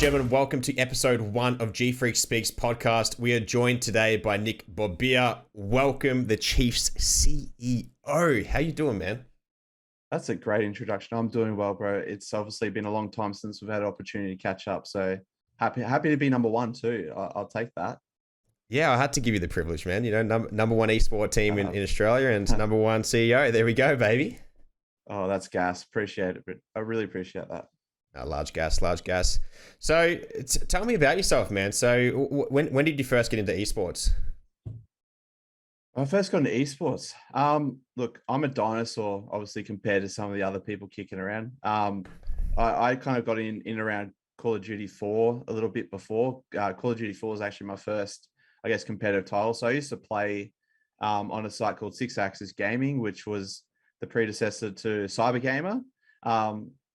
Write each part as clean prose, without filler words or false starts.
gentlemen, welcome to episode 1 of GFreak Speaks podcast. We are joined today by Nick BOBIR. Welcome, the Chiefs CEO. How you doing, man? That's a great introduction. I'm doing well, bro. It's obviously been a long time since we've had an opportunity to catch up. So happy to be number one too. I'll take that. Yeah, I had to give you the privilege, man. You know, number one esports team in Australia and number one CEO. There we go, baby. Oh, that's gas. Appreciate it. But I really appreciate that. Large gas. So tell me about yourself, man. So when did you first get into esports? I first got into esports. Look, I'm a dinosaur, obviously, compared to some of the other people kicking around. I kind of got in around Call of Duty 4 a little bit before. Call of Duty 4 was actually my first, I guess, competitive title. So I used to play on a site called Six Axis Gaming, which was the predecessor to Cybergamer.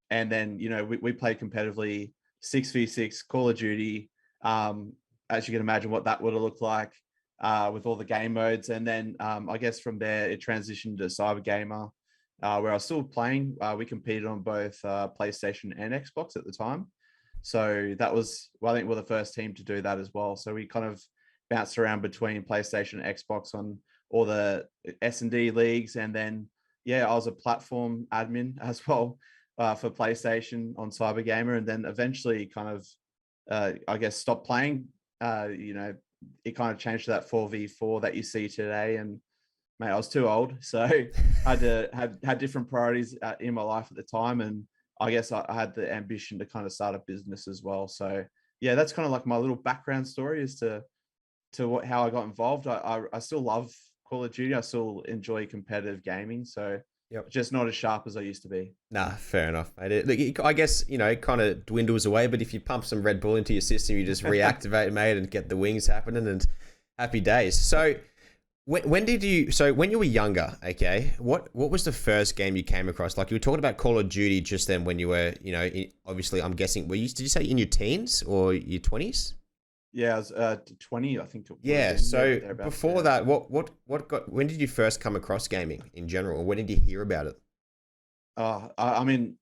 And then, you know, we played competitively 6v6 Call of Duty. As you can imagine what that would have looked like with all the game modes. And then I guess from there, it transitioned to Cybergamer, where I was still playing. We competed on both PlayStation and Xbox at the time. So that was, well, I think we're the first team to do that as well. So we kind of bounced around between PlayStation and Xbox on all the S&D leagues. And then, yeah, I was a platform admin as well. For PlayStation on Cybergamer, and then eventually kind of, I guess, stopped playing. You know, it kind of changed to that 4v4 that you see today. And mate, I was too old, so I had to had different priorities in my life at the time. And I guess I had the ambition to kind of start a business as well. So yeah, that's kind of like my little background story as to how I got involved. I still love Call of Duty. I still enjoy competitive gaming. So. Yep. Just not as sharp as I used to be. Nah, fair enough, mate. Look, I guess, you know, it kind of dwindles away, but if you pump some Red Bull into your system, you just reactivate, mate, and get the wings happening and happy days. So when you were younger, okay, what was the first game you came across? Like you were talking about Call of Duty just then when you were, you know, obviously I'm guessing, did you say in your teens or your 20s? Yeah, I was 20, I think. Yeah, so before that, when did you first come across gaming in general? Or when did you hear about it? I mean,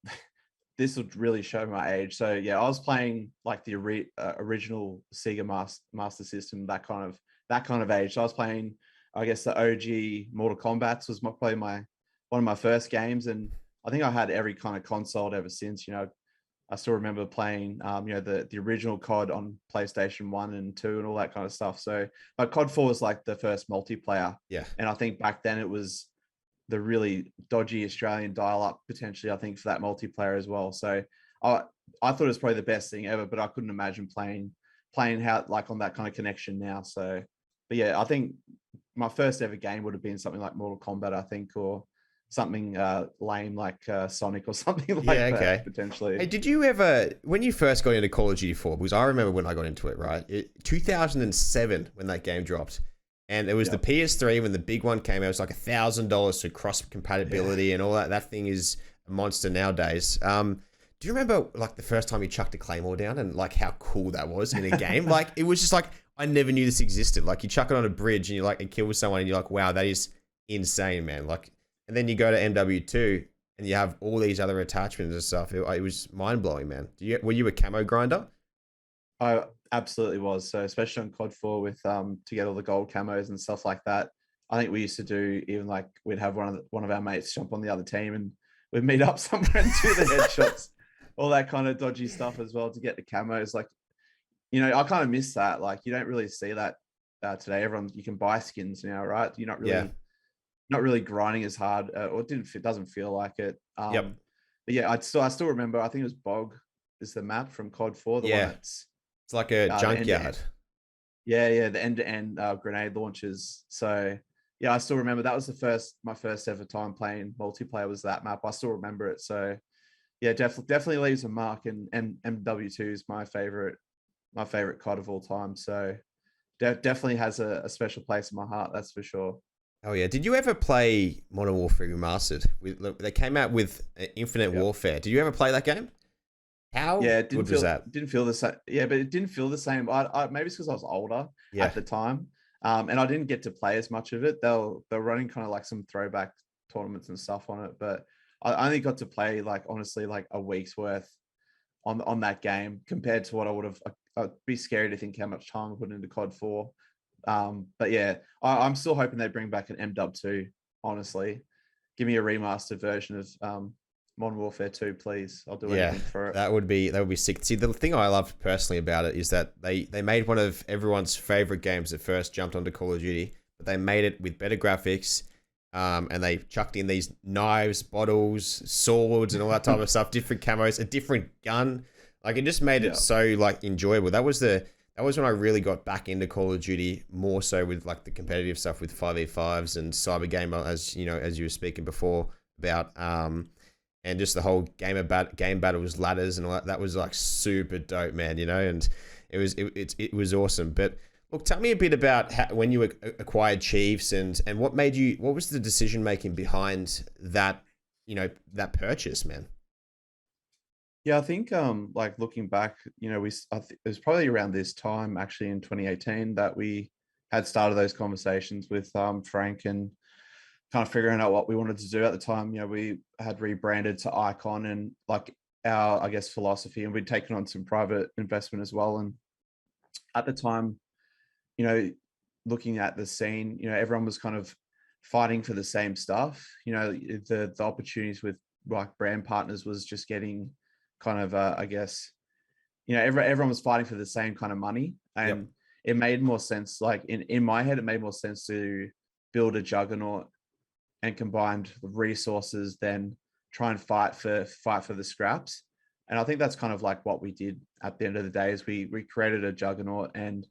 this would really show my age. So yeah, I was playing like the original Sega Master System, that kind of age. So I was playing, I guess, the OG Mortal Kombat was probably one of my first games, and I think I had every kind of console ever since. You know, I still remember playing, you know, the original COD on PlayStation 1 and 2 and all that kind of stuff. So, but COD 4 was like the first multiplayer. Yeah. And I think back then it was the really dodgy Australian dial-up potentially, I think, for that multiplayer as well. So I thought it was probably the best thing ever, but I couldn't imagine playing how like on that kind of connection now. So, but yeah, I think my first ever game would have been something like Mortal Kombat, I think, or something lame like Sonic or something like that, potentially. Hey, did you ever, when you first got into Call of Duty 4, because I remember when I got into it, right? 2007 when that game dropped. And it was the PS3 when the big one came out. It was like $1,000 to cross compatibility and all that. That thing is a monster nowadays. Do you remember like the first time you chucked a Claymore down and like how cool that was in a game? Like it was just like, I never knew this existed. Like you chuck it on a bridge and you like, and kill someone and you're like, wow, that is insane, man. Like, and then you go to MW2 and you have all these other attachments and stuff. It was mind blowing, man. Were you a camo grinder? I absolutely was. So especially on COD 4 with to get all the gold camos and stuff like that. I think we used to do even like we'd have one of our mates jump on the other team and we'd meet up somewhere and do the headshots, all that kind of dodgy stuff as well to get the camos. Like, you know, I kind of miss that. Like you don't really see that today. You can buy skins now, right? You're not really. Not really grinding as hard, or it doesn't feel like it. But yeah, I still remember. I think it was Bog is the map from COD 4. The one that's it's like a junkyard. Yeah, the end-to-end grenade launches. So yeah, I still remember that was my first ever time playing multiplayer was that map. I still remember it. So yeah, definitely leaves a mark. And MW2 is my favorite COD of all time. So definitely has a special place in my heart. That's for sure. Oh yeah, did you ever play Modern Warfare Remastered? They came out with Infinite Warfare. Did you ever play that game? How good was that? Didn't feel the same. Yeah, but it didn't feel the same. I maybe it's because I was older at the time, and I didn't get to play as much of it. They're running kind of like some throwback tournaments and stuff on it, but I only got to play like honestly like a week's worth on that game compared to what I would have. I'd be scary to think how much time I put into COD 4. But yeah, I'm still hoping they bring back an MW2. Honestly, give me a remastered version of Modern Warfare 2, please. I'll do anything for it. That would be sick. See, the thing I love personally about it is that they made one of everyone's favorite games that first jumped onto Call of Duty, but they made it with better graphics. And they chucked in these knives, bottles, swords, and all that type of stuff, different camos, a different gun. Like, it just made it so like enjoyable. That was when I really got back into Call of Duty, more so with like the competitive stuff with 5v5s and Cyber Gamer, as you know, as you were speaking before about, and just the whole game battles, ladders, and all that. That was like super dope, man. You know, and it was awesome. But look, tell me a bit about when you acquired Chiefs and what was the decision making behind that, you know, that purchase, man? Yeah, I think like looking back, you know, it was probably around this time actually in 2018 that we had started those conversations with Frank and kind of figuring out what we wanted to do at the time. You know, we had rebranded to Icon and like our, I guess, philosophy, and we'd taken on some private investment as well. And at the time, you know, looking at the scene, you know, everyone was kind of fighting for the same stuff. You know, the opportunities with like brand partners was just getting kind of, I guess, you know, everyone was fighting for the same kind of money, and it made more sense. Like in my head, it made more sense to build a juggernaut and combined resources than try and fight for the scraps. And I think that's kind of like what we did at the end of the day is we created a juggernaut, and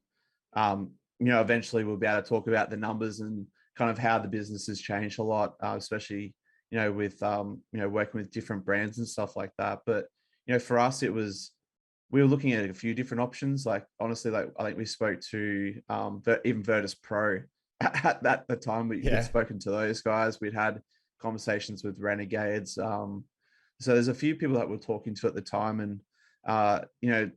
you know, eventually we'll be able to talk about the numbers and kind of how the business has changed a lot, especially, you know, with you know, working with different brands and stuff like that. But you know, for us, we were looking at a few different options. Like honestly, like I think we spoke to even Virtus Pro at the time. We'd spoken to those guys. We'd had conversations with Renegades. So there's a few people that we're talking to at the time, and you know,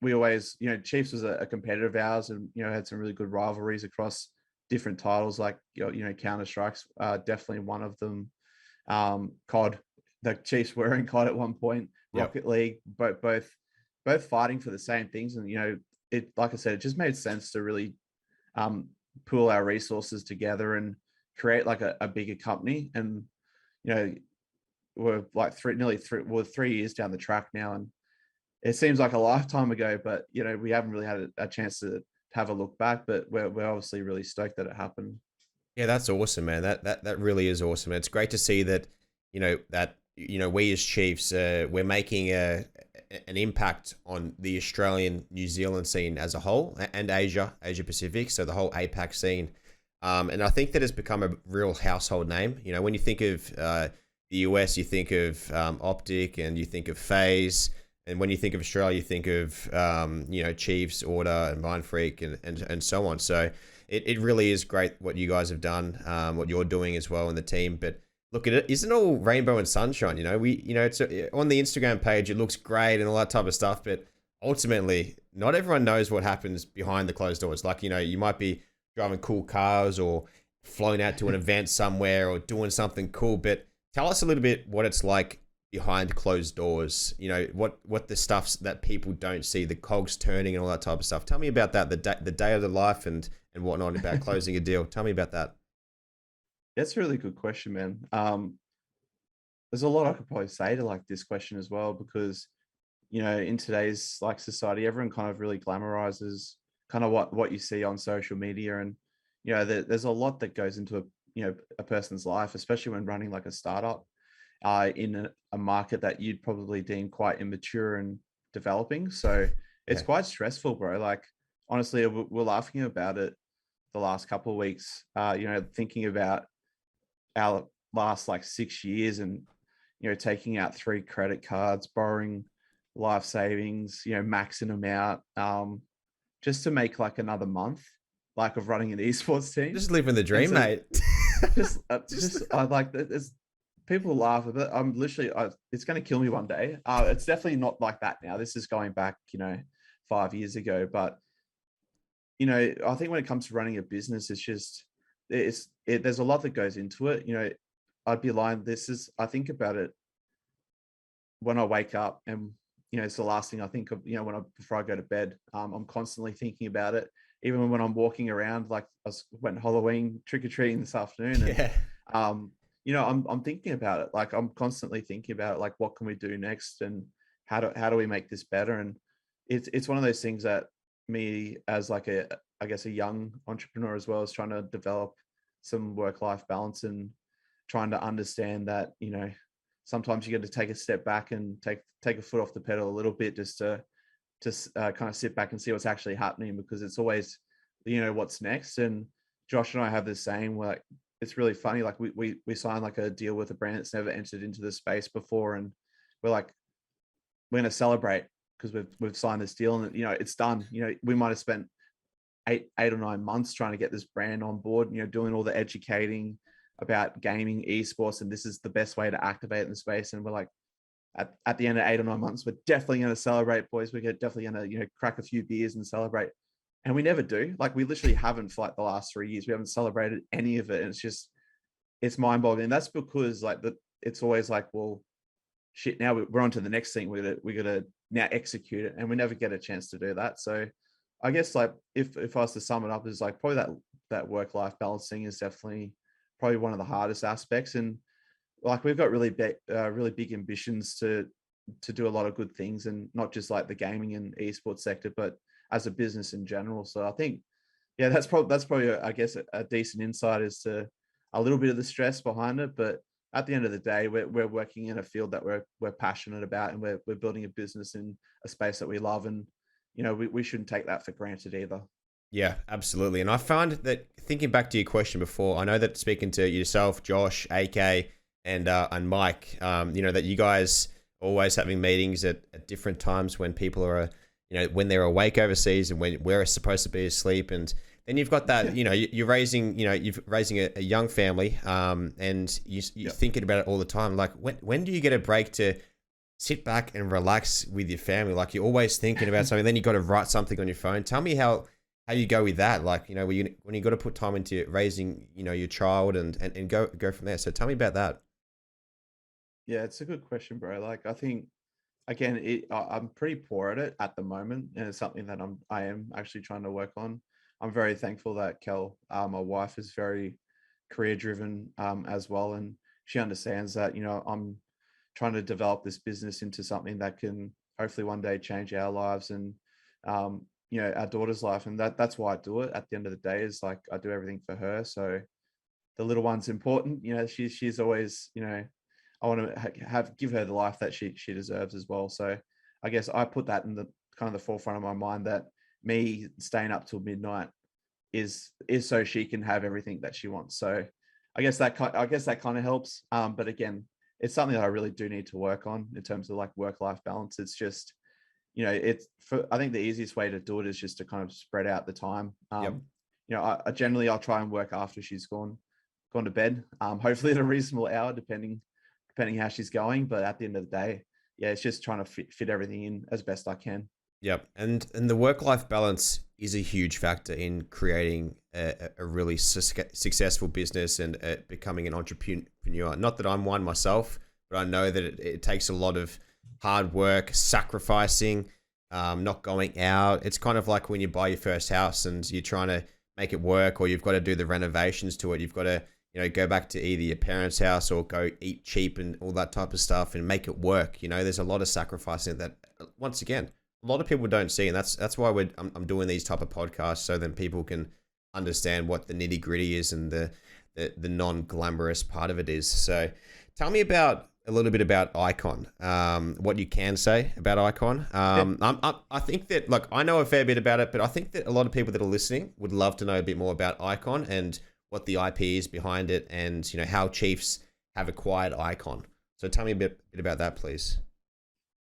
we always, you know, Chiefs was a competitor of ours, and you know, had some really good rivalries across different titles, like you know, Counter Strikes, definitely one of them. COD, the Chiefs were in COD at one point. Rocket League, both fighting for the same things, and you know, it, like I said, it just made sense to really pool our resources together and create like a bigger company. And you know, we're like 3 years down the track now, and it seems like a lifetime ago, but you know, we haven't really had a chance to have a look back, but we're obviously really stoked that it happened. Yeah, that's awesome, man. That really is awesome. It's great to see that, you know, we as Chiefs, we're making an impact on the Australian, New Zealand scene as a whole, and Asia Pacific, so the whole APAC scene. And I think that has become a real household name. You know, when you think of the US, you think of Optic, and you think of FaZe. And when you think of Australia, you think of, you know, Chiefs, Order, and Mindfreak, and so on. So it really is great what you guys have done, what you're doing as well in the team. But look, it isn't all rainbow and sunshine. You know, it's on the Instagram page, it looks great and all that type of stuff. But ultimately, not everyone knows what happens behind the closed doors. Like, you know, you might be driving cool cars or flown out to an event somewhere or doing something cool. But tell us a little bit what it's like behind closed doors, you know, what the stuffs that people don't see, the cogs turning and all that type of stuff. Tell me about that, the day of the life and whatnot about closing a deal. Tell me about that. That's a really good question, man. There's a lot I could probably say to like this question as well, because, you know, in today's like society, everyone kind of really glamorizes kind of what you see on social media. And, you know, there's a lot that goes into a person's life, especially when running like a startup in a market that you'd probably deem quite immature and developing. So it's quite stressful, bro. Like, honestly, we're laughing about it the last couple of weeks, you know, thinking about our last like 6 years and, you know, taking out 3 credit cards, borrowing life savings, you know, maxing them out, just to make like another month, like of running an esports team. Just living the dream, mate. I like there's people laugh a bit. I'm literally, it's going to kill me one day. It's definitely not like that now. This is going back, you know, 5 years ago. But, you know, I think when it comes to running a business, it's just, there's a lot that goes into it. You know, I'd be lying. I think about it when I wake up and it's the last thing I think of, before I go to bed. I'm constantly thinking about it. Even when I'm walking around, like I went Halloween trick-or-treating this afternoon, and Yeah. I'm thinking about it. Like I'm constantly thinking about it, like what can we do next, and how do we make this better? And it's one of those things that me as like I guess a young entrepreneur as well, is trying to develop some work-life balance, and trying to understand that, sometimes you got to take a step back and take a foot off the pedal a little bit, just to kind of sit back and see what's actually happening, because it's always, what's next. And Josh and I have this saying where, like, it's really funny. Like we signed like a deal with a brand that's never entered into the space before, and we're like, we're going to celebrate because we've signed this deal, and it's done. We might have spent 8 or 9 months trying to get this brand on board, doing all the educating about gaming, esports, and this is the best way to activate in the space. And we're like, at the end of 8 or 9 months, we're definitely going to celebrate, boys. We're definitely going to, crack a few beers and celebrate. And we never do. Like, we literally haven't for like the last 3 years. We haven't celebrated any of it. And it's mind boggling. And that's because like it's always like, well, shit, now we're on to the next thing. We're gonna now execute it. And we never get a chance to do that. So I guess, like, if I was to sum it up, is like probably that work-life balancing is definitely probably one of the hardest aspects. And like, we've got really big ambitions to do a lot of good things, and not just like the gaming and esports sector, but as a business in general. So I think, yeah, that's probably I guess a decent insight as to a little bit of the stress behind it. But at the end of the day, we're working in a field that we're passionate about, and we're building a business in a space that we love, and we shouldn't take that for granted either. Yeah, absolutely. And I found that, thinking back to your question before, I know that speaking to yourself, Josh, AK, and Mike, that you guys are always having meetings at different times when people are, when they're awake overseas and when we're supposed to be asleep. And then you've got that, you're raising a young family, and you're thinking about it all the time. Like, when do you get a break to sit back and relax with your family? Like, you're always thinking about something, then you got to write something on your phone. Tell me how you go with that. Like, when you got to put time into raising, your child, and go from there. So tell me about that. Yeah, it's a good question, bro. Like, I think, again, I'm pretty poor at it at the moment, and it's something that I am actually trying to work on. I'm very thankful that Kel, my wife, is very career driven, as well, and she understands that, I'm trying to develop this business into something that can hopefully one day change our lives, and our daughter's life. And that's why I do it. At the end of the day, is like, I do everything for her. So the little one's important. She's always, I want to give her the life that she deserves as well. So I guess I put that in the kind of the forefront of my mind, that me staying up till midnight is so she can have everything that she wants. So I guess that kind of helps. But again, it's something that I really do need to work on in terms of like work-life balance. It's just, I think the easiest way to do it is just to kind of spread out the time. Yep. I generally, I'll try and work after she's gone to bed. Hopefully at a reasonable hour, depending how she's going. But at the end of the day, yeah, it's just trying to fit everything in as best I can. Yep. And the work-life balance is a huge factor in creating a really successful business and becoming an entrepreneur. Not that I'm one myself, but I know that it takes a lot of hard work, sacrificing, not going out. It's kind of like when you buy your first house and you're trying to make it work, or you've got to do the renovations to it. You've got to, go back to either your parents' house or go eat cheap and all that type of stuff and make it work. There's a lot of sacrificing that, once again, a lot of people don't see. And that's why I'm doing these type of podcasts, so then people can understand what the nitty gritty is and the non-glamorous part of it is. So tell me a little bit about Icon, what you can say about Icon. I think that, look, I know a fair bit about it, but I think that a lot of people that are listening would love to know a bit more about Icon and what the IP is behind it, and how Chiefs have acquired Icon. So tell me a bit about that, please.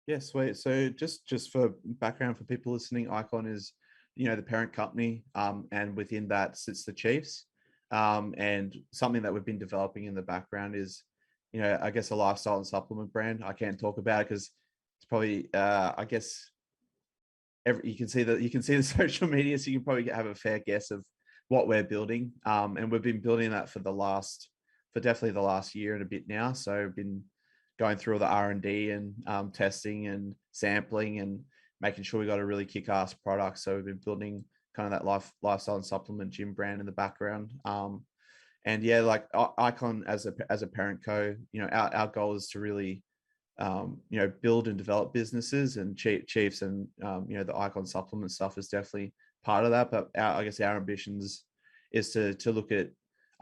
Yeah, sweet. So just for background for people listening, Icon is, the parent company, and within that sits the Chiefs. And something that we've been developing in the background is, I guess, a lifestyle and supplement brand. I can't talk about it because it's probably, I guess, you can see the social media, so you can probably have a fair guess of what we're building. And we've been building that for definitely the last year and a bit now. So we've been going through all the R&D and testing and sampling and making sure we got a really kick-ass product. So we've been building kind of that lifestyle and supplement gym brand in the background. And yeah, like Icon as a parent co, our goal is to really build and develop businesses, and Chiefs and the Icon supplement stuff is definitely part of that. But I guess our ambitions is to look at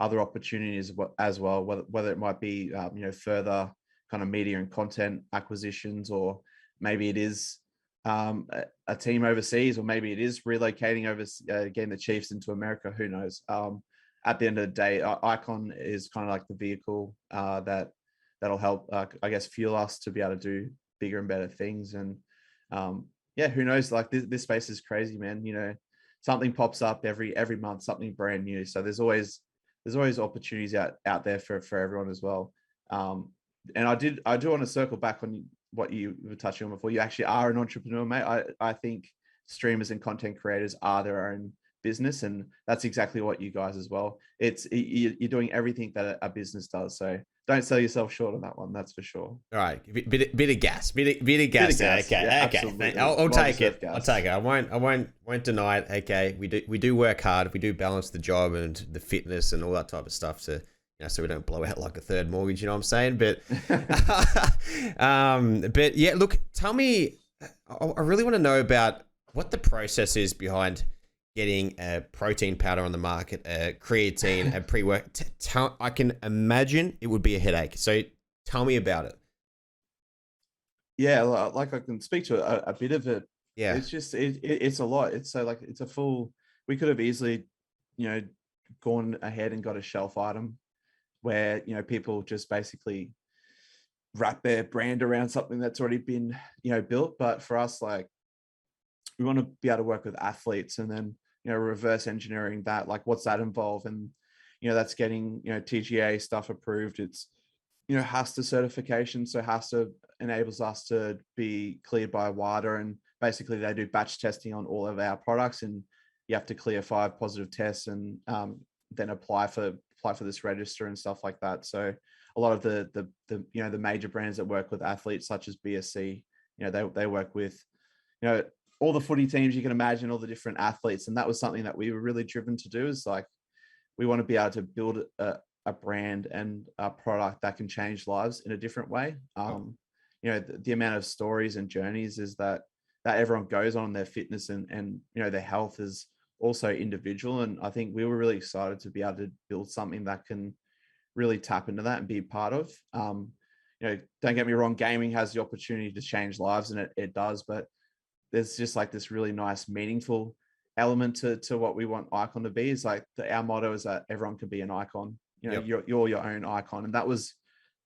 other opportunities as well, whether it might be further kind of media and content acquisitions, or maybe it is a team overseas, or maybe it is relocating getting the Chiefs into America. Who knows? At the end of the day, Icon is kind of like the vehicle that'll help, I guess, fuel us to be able to do bigger and better things. And who knows? Like this space is crazy, man. Something pops up every month, something brand new. So there's always opportunities out there for everyone as well. And I do want to circle back on what you were touching on before. You actually are an entrepreneur, mate. I think streamers and content creators are their own business, and that's exactly what you guys as well. You're doing everything that a business does. So don't sell yourself short on that one. That's for sure. All right, bit of gas. Okay, Yeah, okay. I'll take it. I'll take it. I won't deny it. Okay, we do work hard. We do balance the job and the fitness and all that type of stuff to, so we don't blow out like a third mortgage. You know what I'm saying? But, but yeah, look, tell me. I really want to know about what the process is behind getting a protein powder on the market, a creatine, a pre-work. I can imagine it would be a headache. So tell me about it. Yeah, like I can speak to a bit of it. Yeah, it's just it's a lot. It's so it's a full. We could have easily, gone ahead and got a shelf item where people just basically wrap their brand around something that's already been built. But for us, like, we want to be able to work with athletes, and then reverse engineering that, like, what's that involve? And that's getting TGA stuff approved. It's HASTA certification, so HASTA enables us to be cleared by WADA, and basically they do batch testing on all of our products, and you have to clear 5 positive tests and then apply for this register and stuff like that. So a lot of the major brands that work with athletes, such as BSC, they work with all the footy teams you can imagine, all the different athletes. And that was something that we were really driven to do, is like, we want to be able to build a brand and a product that can change lives in a different way. The amount of stories and journeys is that everyone goes on their fitness and their health is also individual. And I think we were really excited to be able to build something that can really tap into that and be part of. Don't get me wrong, gaming has the opportunity to change lives, and it does, but there's just like this really nice, meaningful element to what we want Icon to be. Is like our motto is that everyone can be an icon. You're your own icon, and that was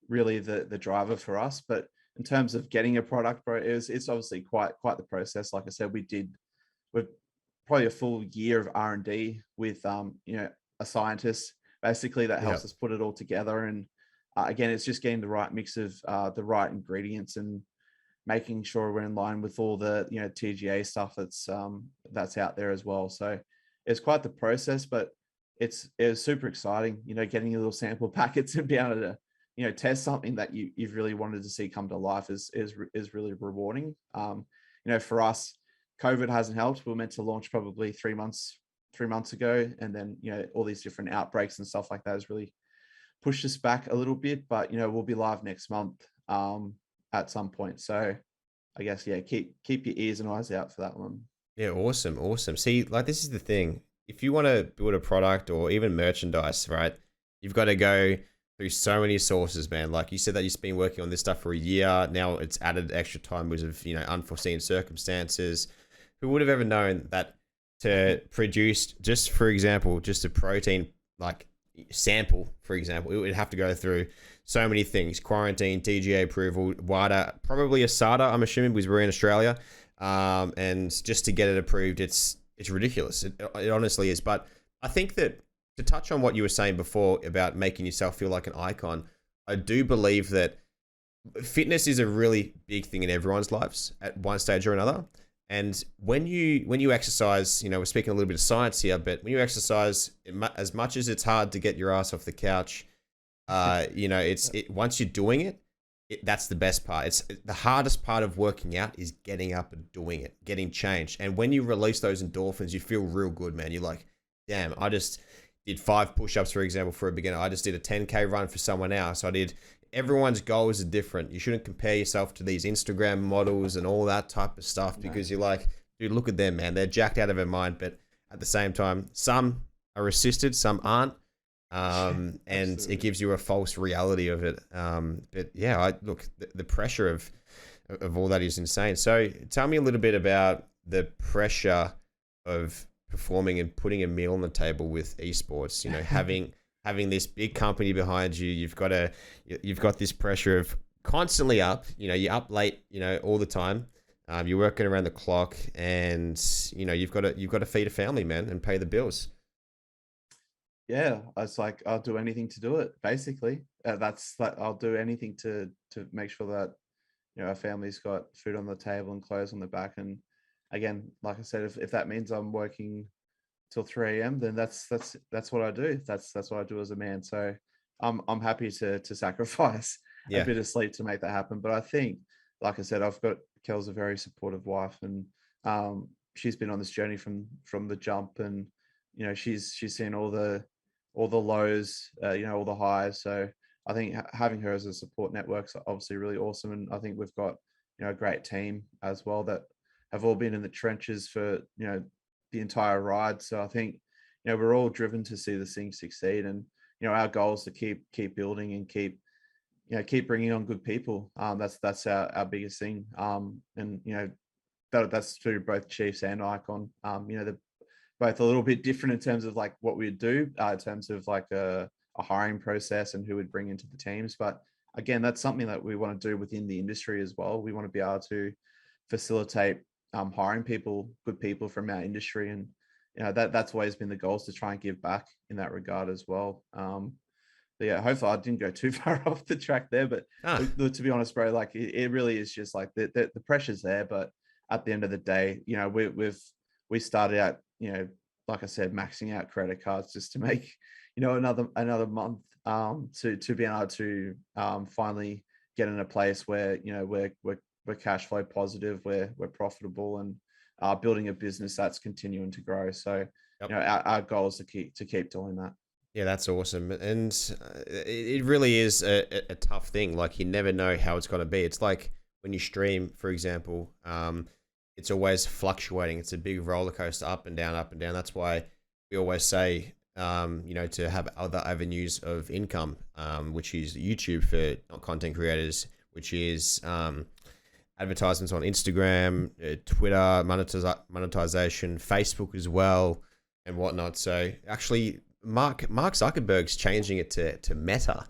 really the driver for us. But in terms of getting a product, bro, it's obviously quite the process. Like I said, we're probably a full year of R&D with a scientist basically that helps us put it all together. And again, it's just getting the right mix of the right ingredients and making sure we're in line with all the TGA stuff that's out there as well. So it's quite the process, but it was super exciting, getting your little sample packets and be able to test something that you've really wanted to see come to life is really rewarding. For us, COVID hasn't helped. We were meant to launch probably 3 months ago, and then all these different outbreaks and stuff like that has really pushed us back a little bit. But we'll be live next month at some point. So I guess, keep your ears and eyes out for that one. Yeah, awesome. See, like, this is the thing. If you want to build a product or even merchandise, right, you've got to go through so many sources, man. Like you said that you've been working on this stuff for a year. Now it's added extra time because of, unforeseen circumstances. Who would have ever known that to produce, just for example, just a protein like sample, for example, it would have to go through so many things: quarantine, TGA approval, WADA, probably a SADA, I'm assuming, because we're in Australia. And just to get it approved, it's ridiculous. It honestly is. But I think that, to touch on what you were saying before about making yourself feel like an icon, I do believe that fitness is a really big thing in everyone's lives at one stage or another. And when you exercise, we're speaking a little bit of science here, but when you exercise, as much as it's hard to get your ass off the couch, once you're doing it, that's the best part. It's the hardest part of working out is getting up and doing it, getting changed. And when you release those endorphins, you feel real good, man. You're like, damn, I just did 5 push-ups, for example, for a beginner. I just did a 10K run for someone else. Everyone's goals are different. You shouldn't compare yourself to these Instagram models and all that type of stuff because you're like, dude, look at them, man. They're jacked out of their mind. But at the same time, some are assisted, some aren't. And it gives you a false reality of it. But yeah, the pressure of all that is insane. So tell me a little bit about the pressure of performing and putting a meal on the table with esports. You know, having this big company behind you, you've got this pressure of constantly up. You know, you're up late. You know, all the time. You're working around the clock, and you know you've got to feed a family, man, and pay the bills. Yeah, it's like I'll do anything to do it. Basically, that's like I'll do anything to make sure that our family's got food on the table and clothes on the back. And again, like I said, if that means I'm working till 3 a.m., then that's what I do. That's what I do as a man. So I'm happy to sacrifice a bit of sleep to make that happen. But I think, like I said, Kel's a very supportive wife, and she's been on this journey from the jump, and she's seen all the lows, all the highs. So I think having her as a support network's obviously really awesome. And I think we've got, a great team as well that have all been in the trenches for, the entire ride. So I think, we're all driven to see this thing succeed. And, our goal is to keep building and keep bringing on good people. That's our biggest thing. And, that's through both Chiefs and Icon. They're both a little bit different in terms of like what we do, in terms of like a hiring process and who we'd bring into the teams. But again, that's something that we want to do within the industry as well. We want to be able to facilitate hiring good people from our industry. And, that's always been the goal, is to try and give back in that regard as well. But yeah, hopefully I didn't go too far off the track there, but to be honest, bro, like it really is just like the pressure's there. But at the end of the day, we started out, like I said, maxing out credit cards just to make, another month, to be able to finally get in a place where, we're cash flow positive, we're profitable, and building a business that's continuing to grow. So, our goal is to keep doing that. Yeah, that's awesome. And it really is a tough thing. Like, you never know how it's going to be. It's like when you stream, for example, it's always fluctuating. It's a big roller coaster, up and down, up and down. That's why we always say, to have other avenues of income, which is YouTube for content creators, which is advertisements on Instagram, Twitter, monetization, Facebook as well, and whatnot. So actually, Mark Zuckerberg's changing it to Meta.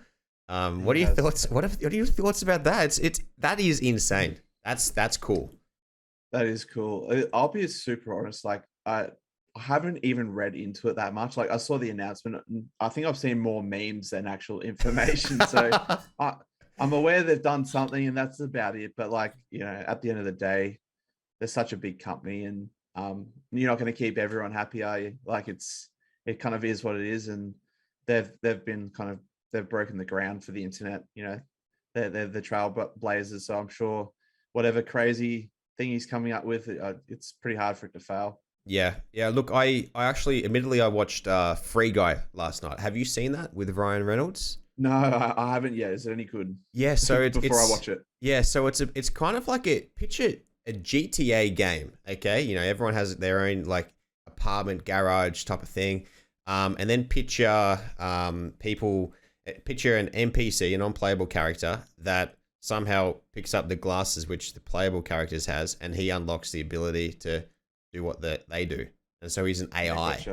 What are your thoughts? What are your thoughts about that? That is insane. That's cool. That is cool. I'll be super honest. Like, I haven't even read into it that much. Like, I saw the announcement. I think I've seen more memes than actual information. So I'm aware they've done something, and that's about it. But like, at the end of the day, they're such a big company, and you're not going to keep everyone happy, are you? Like, it kind of is what it is, and they've broken the ground for the internet. They're the trailblazers. So I'm sure whatever crazy thing he's coming up with, it's pretty hard for it to fail. Yeah. Look, I actually, admittedly, I watched Free Guy last night. Have you seen that with Ryan Reynolds? No, I haven't yet. Is it any good? Yeah, so before I watch it. Yeah, so it's kind of like picture a GTA game. Okay, everyone has their own like apartment garage type of thing, and then picture an NPC, an unplayable character that somehow picks up the glasses which the playable characters has, and he unlocks the ability to do what they do. And so he's an AI,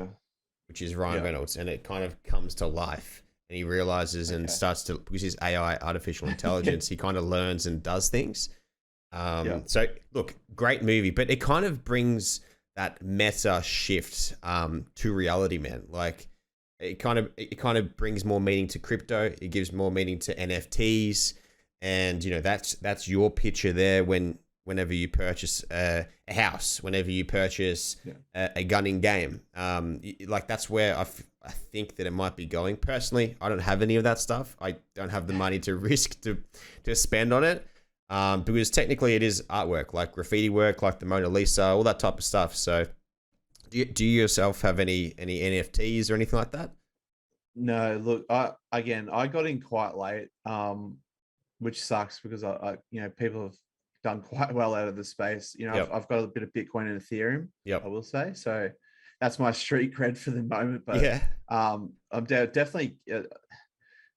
which is Ryan Reynolds, and it kind of comes to life. And he realizes and starts to, because he's AI, artificial intelligence, he kind of learns and does things. So look, great movie, but it kind of brings that meta shift to reality, man. Like, it kind of brings more meaning to crypto. It gives more meaning to NFTs, and that's your picture there whenever you purchase a house, whenever you purchase a gunning game. Like, that's where I think that it might be going. Personally, I don't have any of that stuff. I don't have the money to risk to spend on it, because technically it is artwork, like graffiti work, like the Mona Lisa, all that type of stuff. So, do you yourself have any NFTs or anything like that? No, look, I got in quite late, which sucks because people have done quite well out of the space. Yep. I've got a bit of Bitcoin and Ethereum, Yep. I will say. So that's my street cred for the moment. But Yeah. I'm definitely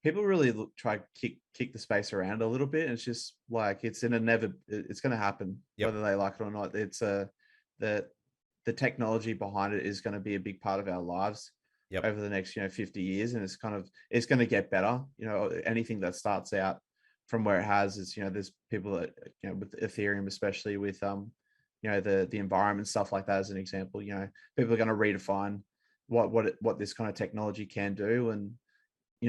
people really try kick the space around a little bit. And it's just like it's going to happen, Yep. whether they like it or not. It's the technology behind it is going to be a big part of our lives. Yep. Over the next 50 years, and it's going to get better. Anything that starts out from where it has is there's people that with Ethereum, especially with the environment, stuff like that as an example. People are going to redefine what this kind of technology can do. And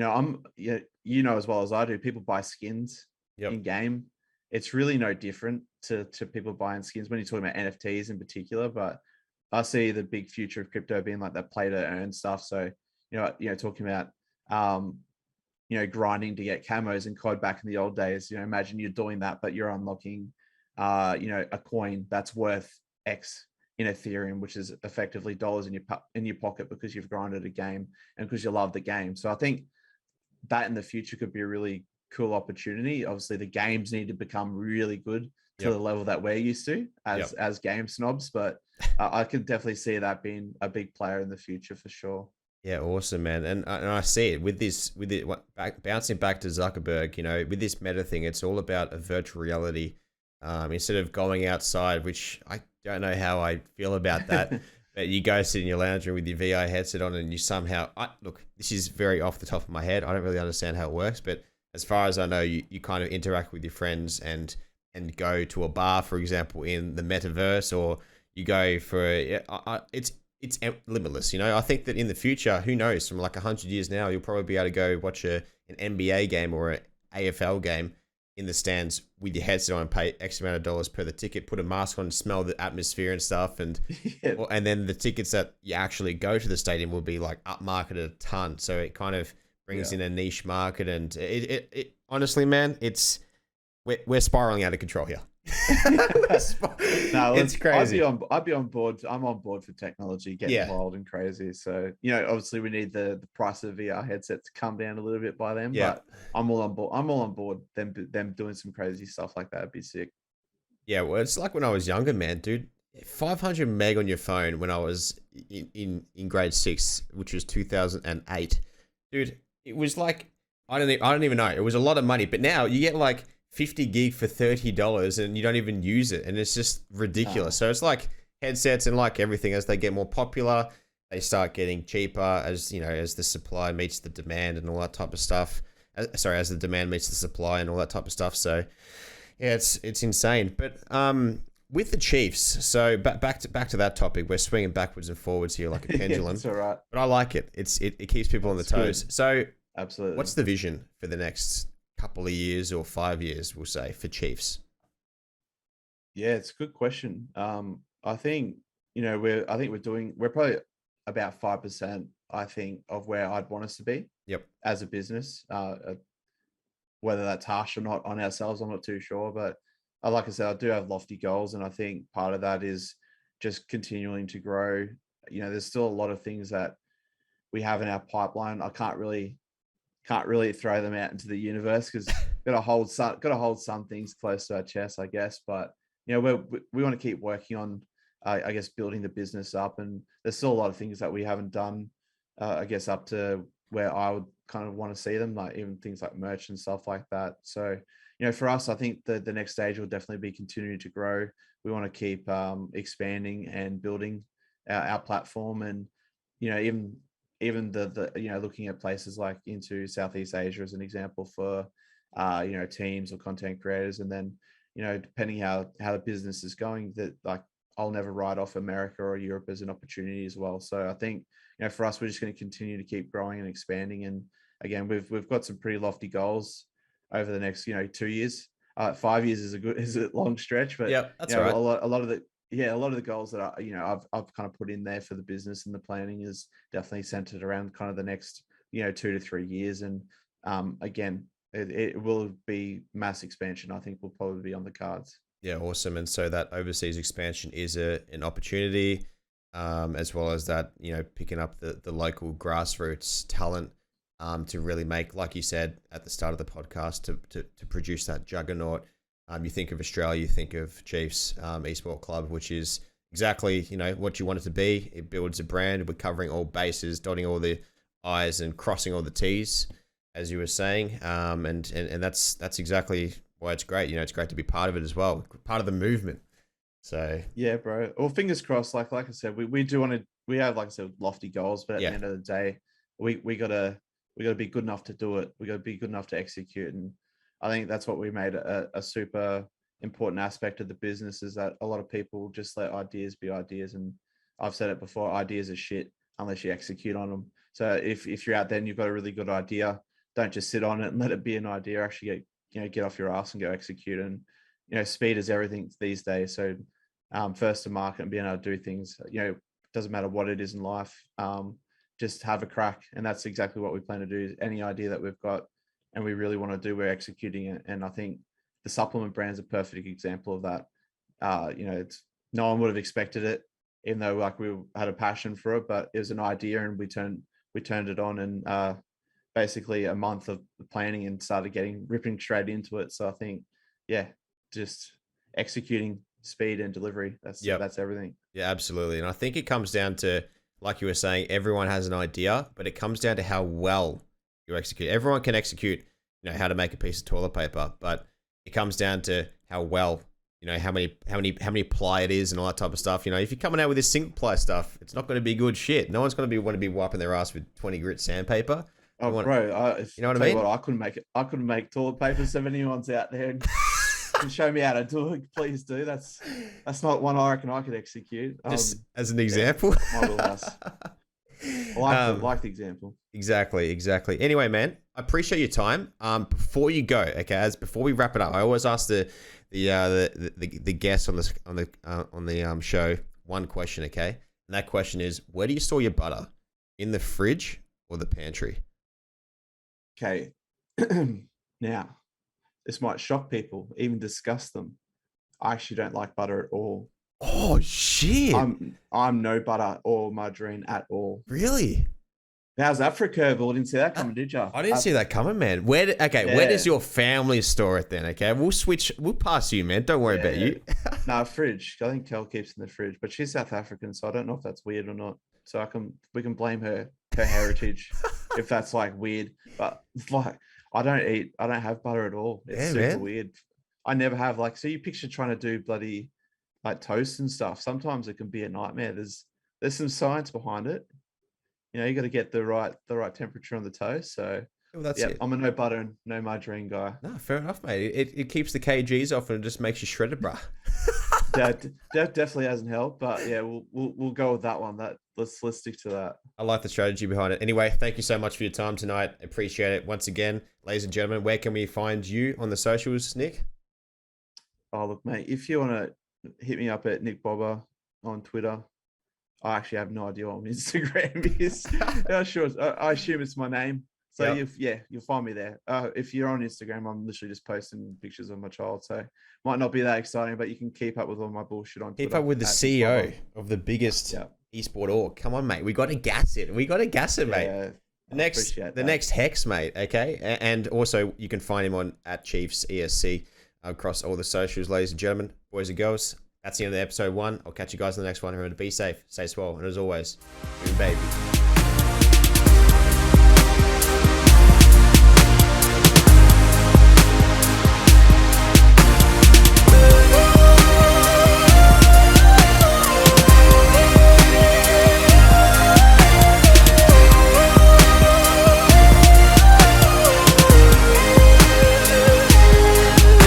I'm as well as I do, people buy skins in game. It's really no different to people buying skins when you're talking about NFTs in particular. But I see the big future of crypto being like that play to earn stuff. So, talking about, grinding to get camos and COD back in the old days, imagine you're doing that, but you're unlocking, a coin that's worth X in Ethereum, which is effectively dollars in your pocket because you've grinded a game and because you love the game. So I think that in the future could be a really cool opportunity. Obviously the games need to become really good to the level that we're used to as game snobs, but I could definitely see that being a big player in the future for sure. Yeah, awesome, man. And I see it bouncing back to Zuckerberg, with this meta thing, it's all about a virtual reality, instead of going outside, which I don't know how I feel about that. But you go sit in your lounge room with your VR headset on and you look, this is very off the top of my head. I don't really understand how it works, but as far as I know, you kind of interact with your friends and go to a bar, for example, in the metaverse, or you go for it's limitless. I think that in the future, who knows, from like 100 years now, you'll probably be able to go watch an NBA game or an AFL game in the stands with your headset on and pay X amount of dollars per the ticket, put a mask on, smell the atmosphere and stuff. And and then the tickets that you actually go to the stadium will be like upmarketed a ton. So it kind of brings in a niche market. And it honestly, man, we're spiraling out of control here. No, it's crazy. I'd be on board. I'm on board for technology getting wild and crazy. So obviously we need the price of VR headset to come down a little bit by then. But I'm all on board. I'm all on board. Them doing some crazy stuff like that would be sick. Yeah, well, it's like when I was younger, man, dude. 500 meg on your phone when I was in grade 6, which was 2008, dude. It was like I don't even know. It was a lot of money, but now you get like 50 gig for $30 and you don't even use it, and it's just ridiculous. So it's like headsets, and like everything, as they get more popular, they start getting cheaper as as the supply meets the demand and all that type of stuff. As the demand meets the supply and all that type of stuff. So yeah, it's insane. But with the Chiefs, so back to that topic, we're swinging backwards and forwards here like a pendulum. That's all right. But I like it. It keeps people on the toes. Good. So Absolutely. what's the vision for the next couple of years or 5 years, we'll say, for Chiefs? Yeah, it's a good question. I think we're probably about 5%, I think, of where I'd want us to be. Yep. As a business, whether that's harsh or not on ourselves, I'm not too sure. But like I said, I do have lofty goals, and I think part of that is just continuing to grow. There's still a lot of things that we have in our pipeline. I can't really throw them out into the universe because got to hold some things close to our chest, I guess. But we want to keep working on, I guess, building the business up, and there's still a lot of things that we haven't done, I guess, up to where I would kind of want to see them, like even things like merch and stuff like that. So for us, I think the next stage will definitely be continuing to grow. We want to keep expanding and building our platform, and even the looking at places like into Southeast Asia as an example for teams or content creators. And then depending how the business is going, that like I'll never write off America or Europe as an opportunity as well. So I think for us, we're just going to continue to keep growing and expanding. And again, we've got some pretty lofty goals over the next 2 years. 5 years is a long stretch, but yeah, that's right. a lot of the yeah, a lot of the goals that I've kind of put in there for the business and the planning is definitely centered around kind of the next 2 to 3 years. And again, it will be mass expansion. I think will probably be on the cards. Yeah, awesome. And so that overseas expansion is an opportunity, as well as that, picking up the local grassroots talent, to really make, like you said at the start of the podcast, to produce that juggernaut. You think of Australia, you think of Chiefs Esports Club, which is exactly, what you want it to be. It builds a brand. We're covering all bases, dotting all the I's and crossing all the T's, as you were saying. And that's exactly why it's great. It's great to be part of it as well, part of the movement. So yeah, bro. Well, fingers crossed. Like I said, we do want to. We have, like I said, lofty goals, but at the end of the day, we gotta be good enough to do it. We gotta be good enough to execute, and I think that's what we made a super important aspect of the business, is that a lot of people just let ideas be ideas. And I've said it before, ideas are shit unless you execute on them. So if you're out there and you've got a really good idea, don't just sit on it and let it be an idea. Actually get off your ass and go execute. And, speed is everything these days. So first to market and being able to do things, doesn't matter what it is in life, just have a crack. And that's exactly what we plan to do. Any idea that we've got and we really want to do, we're executing it. And I think the supplement brand's a perfect example of that. It's no one would have expected it, even though like we had a passion for it, but it was an idea and we turned it on, and basically a month of planning and started ripping straight into it. So I think, just executing, speed and delivery. That's everything. Yeah, absolutely. And I think it comes down to, like you were saying, everyone has an idea, but it comes down to how well you execute. Everyone can execute, how to make a piece of toilet paper, but it comes down to how well, how many ply it is and all that type of stuff. If you're coming out with this single ply stuff, it's not going to be good shit. No one's going to want to be wiping their ass with 20 grit sandpaper. Oh, bro, you know what I mean? I couldn't make toilet paper. So if anyone's out there and can show me how to do it, please do. That's not one I reckon I could execute. Just as an example. My wheelhouse. I like the example. Exactly. Anyway, man, I appreciate your time. Before you go, okay, before we wrap it up, I always ask the guests on the show one question, okay? And that question is, where do you store your butter? In the fridge or the pantry? Okay. Now, this might shock people, even disgust them. I actually don't like butter at all. Oh shit! I'm no butter or margarine at all. Really? How's that for a curveball? Didn't see that coming, did you? I didn't see that coming, man. Where does your family store it then? Okay, we'll pass you, man. Don't worry about you. No, fridge. I think Kel keeps in the fridge, but she's South African, so I don't know if that's weird or not. So we can blame her heritage if that's like weird. But like, I don't have butter at all. It's super weird. I never have. Like, so you picture trying to do bloody like toast and stuff. Sometimes it can be a nightmare. There's some science behind it. You got to get the right temperature on the toast. So that's it. I'm a no butter and no margarine guy. No, fair enough, mate. It keeps the kgs off and it just makes you shredded, bruh. That definitely hasn't helped, but yeah, we'll go with that one. Let's stick to that. I like the strategy behind it. Anyway, thank you so much for your time tonight. Appreciate it. Once again, ladies and gentlemen, where can we find you on the socials, Nick? Oh, look, mate, if you want to hit me up at Nick BOBIR on Twitter. I actually have no idea what my Instagram is. Sure, I assume it's my name. So you'll find me there. If you're on Instagram, I'm literally just posting pictures of my child. So might not be that exciting, but you can keep up with all my bullshit on Twitter. Keep up with the CEO of the biggest esport org. Come on, mate. We got to gas it. Mate. The next Hex, mate. Okay. And also you can find him on @Chiefs ESC across all the socials, ladies and gentlemen, boys and girls. That's the end of episode 1. I'll catch you guys in the next one. Remember to be safe, stay swell, and as always, baby.